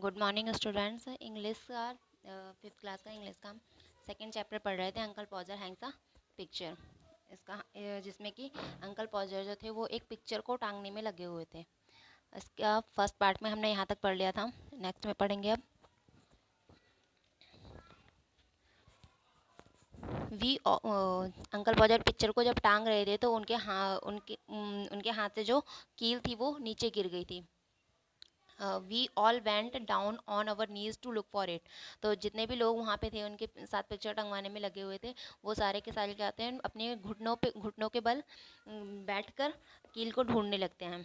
Good morning students. English का fifth class का English का सेकंड चैप्टर पढ़ रहे थे। Uncle पॉजर Hanks a picture. इसका जिसमें कि अंकल पॉजर जो थे वो एक पिक्चर को टांगने में लगे हुए थे। इसका फर्स्ट पार्ट में हमने यहाँ तक पढ़ लिया था। नेक्स्ट में पढ़ेंगे अब। वी अंकल पॉजर पिक्चर को जब टांग रहे थे तो उनके हाथ से जो कील थी वो नीचे गिर गई थी। We all went down on our knees to look for it. तो जितने भी लोग वहाँ पे थे उनके साथ पिक्चर टंगवाने में लगे हुए थे, वो सारे के सारे क्या होते हैं, अपने घुटनों के बल बैठकर कील को ढूंढने लगते हैं।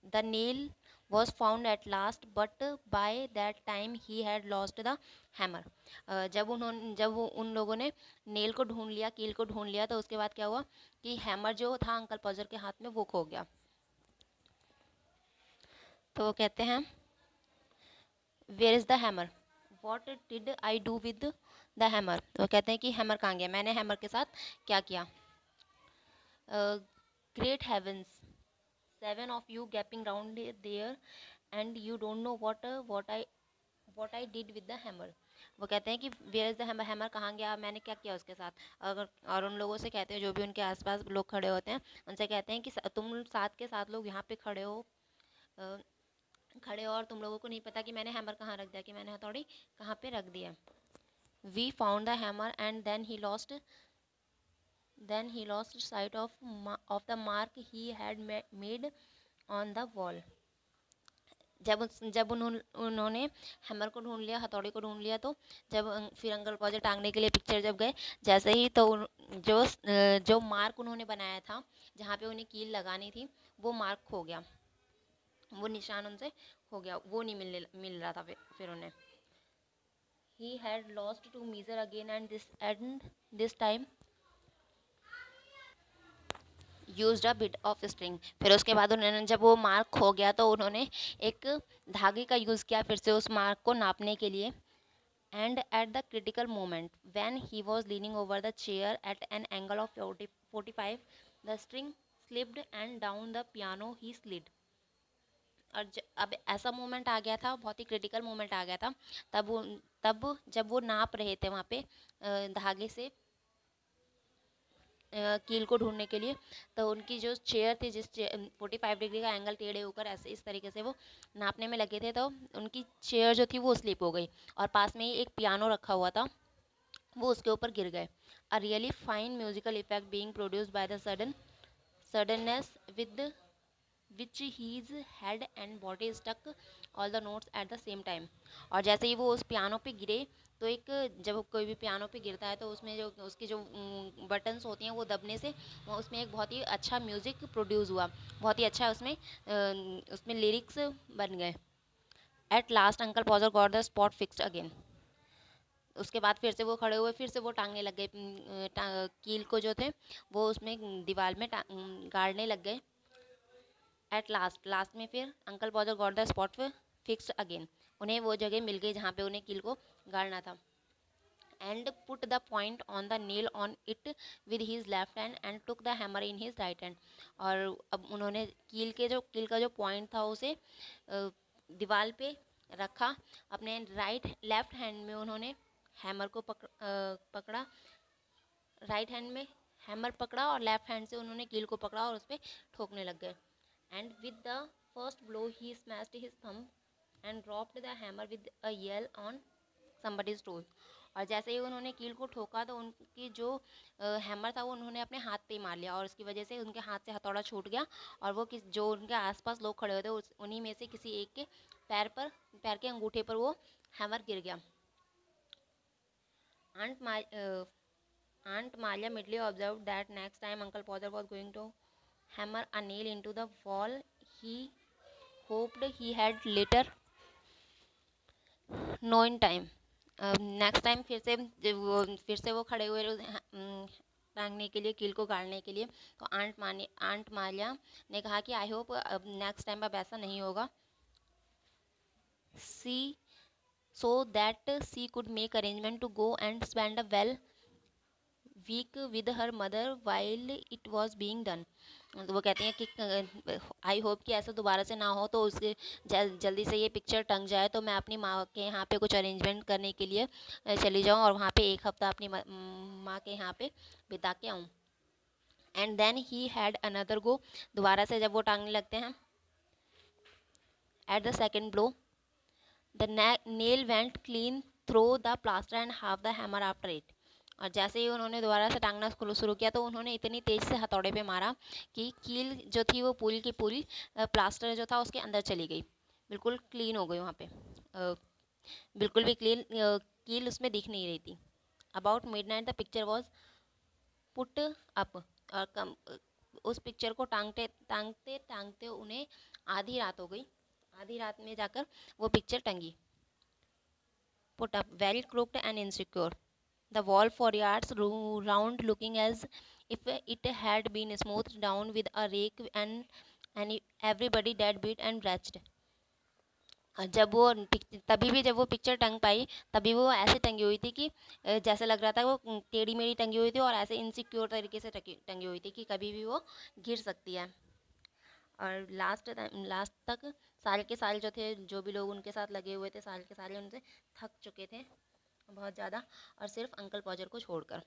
The nail was found at last but by that time he had lost the hammer. जब उन लोगों ने नेल को ढूंढ लिया, कील को ढूंढ लिया, तो उसके बाद क्या हुआ कि हैमर जो था अंकल पॉजर के हाथ में वो खो गया। तो वो कहते हैं, where is the hammer, what did I do with the hammer. तो कहते हैं कि हैमर कहाँ गया, मैंने हैमर के साथ क्या किया। Great heavens, seven of you gaping round there and you don't know what I did with the hammer. वो कहते हैं कि where is the hammer, hammer कहाँ गया, मैंने क्या किया उसके साथ। अगर और उन लोगों से कहते हैं, जो भी उनके आसपास लोग खड़े होते हैं, उनसे कहते हैं कि तुम सात के साथ लोग यहाँ पे खड़े हो और तुम लोगों को नहीं पता कि मैंने हैमर कहाँ रख दिया, कि मैंने हथौड़ी कहाँ पे रख दिया। We found the hammer and then he lost sight of the mark he had made on the wall. जब उन्होंने हैमर को ढूंढ लिया, हथौड़ी को ढूंढ लिया, तो फिर अंकल पॉजर टांगने के लिए पिक्चर जब गए, जैसे ही तो जो मार्क उन्होंने बनाया था जहाँ पे उन्हें कील लगानी थी, वो मार्क खो गया, वो निशान उनसे खो गया, वो नहीं मिल रहा था फिर उन्हें। He had lost to measure again and this time used a bit of string। फिर उसके बाद उन्होंने, जब वो मार्क खो गया, तो उन्होंने एक धागे का यूज़ किया फिर से उस मार्क को नापने के लिए। And at the critical moment when he was leaning over the chair at an angle of 45, the string slipped and down the piano he slid। और अब ऐसा मोमेंट आ गया था, बहुत ही क्रिटिकल मोमेंट आ गया था। तब जब वो नाप रहे थे वहाँ पे धागे से कील को ढूंढने के लिए, तो उनकी जो चेयर थी, 45 डिग्री का एंगल टेढ़े होकर ऐसे इस तरीके से वो नापने में लगे थे, तो उनकी चेयर जो थी वो स्लिप हो गई और पास में ही एक पियानो रखा हुआ था, वो उसके ऊपर गिर गए। A really fine musical effect being produced by the suddenness with which his head and body stuck all the notes at the same time. और जैसे ही वो उस पियानो पे गिरे, तो जब कोई भी पियानो पे गिरता है तो उसमें जो उसकी जो बटन्स होती हैं वो दबने से उसमें एक बहुत ही अच्छा म्यूज़िक प्रोड्यूस हुआ, बहुत ही अच्छा उसमें लिरिक्स बन गए। At last uncle पॉजर got the spot fixed again. उसके बाद फिर से वो खड़े हुए, फिर से वो टांगने लग गए, कील को जो थे वो उसमें दीवार में गाड़ने लग गए। एट लास्ट में फिर uncle पॉजर got the spot fixed again. उन्हें वो जगह मिल गई जहाँ पे उन्हें कील को गाड़ना था। And put the point on the nail on it with his left hand and took the hammer in his right hand. और अब उन्होंने कील का जो पॉइंट था उसे दीवार पे रखा, अपने लेफ्ट हैंड में उन्होंने हैमर को पकड़ा, राइट हैंड में हैमर पकड़ा और लेफ्ट हैंड से उन्होंने कील को पकड़ा और उस पर ठोकने लग गए। And with the first blow he smashed his thumb and dropped the hammer with a yell on somebody's toes। और जैसे ही उन्होंने कील को ठोका तो उनकी जो हैमर था वो उन्होंने अपने हाथ पे ही मार लिया, और उसकी वजह से उनके हाथ से हथौड़ा छूट गया और वो जो उनके आसपास लोग खड़े हुए थे उन्हीं में से किसी एक के पैर के अंगूठे पर वो हैमर गिर गया। Aunt, Ma- uh, Aunt Malia immediately observed that next time Uncle Potter was going to hammer a nail into the wall he hoped he had later no in time. Next time फिर से वो खड़े हुए टांगने के लिए, कील को गाड़ने के लिए। तो आंट मालिया ने कहा कि आई होप नेक्स्ट टाइम अब ऐसा नहीं होगा, see so that she could make arrangement to go and spend a well week with her mother while it was being done. तो वो कहती हैं कि आई होप कि ऐसा दोबारा से ना हो, तो उसके जल्दी से ये पिक्चर टंग जाए, तो मैं अपनी माँ के यहाँ पे कुछ अरेंजमेंट करने के लिए चली जाऊँ और वहाँ पे एक हफ्ता अपनी माँ के यहाँ पे बिता के आऊँ। And then he had another go, दोबारा से जब वो टांगने लगते हैं, at the second blow the nail went clean through the plaster and half the hammer after it. और जैसे ही उन्होंने दोबारा से टांगना शुरू किया, तो उन्होंने इतनी तेज से हथौड़े पे मारा कि कील जो थी वो पूरी की पूरी प्लास्टर जो था उसके अंदर चली गई, बिल्कुल क्लीन हो गई वहाँ पे। बिल्कुल भी क्लीन कील उसमें दिख नहीं रही थी। About mid night the picture was put up. और उस पिक्चर को टांगते टांगते टांगते उन्हें आधी रात हो गई। आधी रात में जाकर वो पिक्चर टंगी। Put up, well crooked and insecure, the wall for yards round, looking as if it had been smoothed down with a rake, and everybody dead beat and wretched। जब वो तभी भी जब वो पिक्चर टंग पाई, तभी वो ऐसे टंगी हुई थी कि जैसे लग रहा था वो टेढ़ी मेढ़ी टंगी हुई थी, और ऐसे इनसिक्योर तरीके से टंगी हुई थी कि कभी भी वो गिर सकती है। और लास्ट तक साल के साल जो थे, जो भी लोग उनके साथ लगे हुए थे, साल के साल उनसे थक चुके थे बहुत ज़्यादा, और सिर्फ अंकल पॉजर को छोड़कर।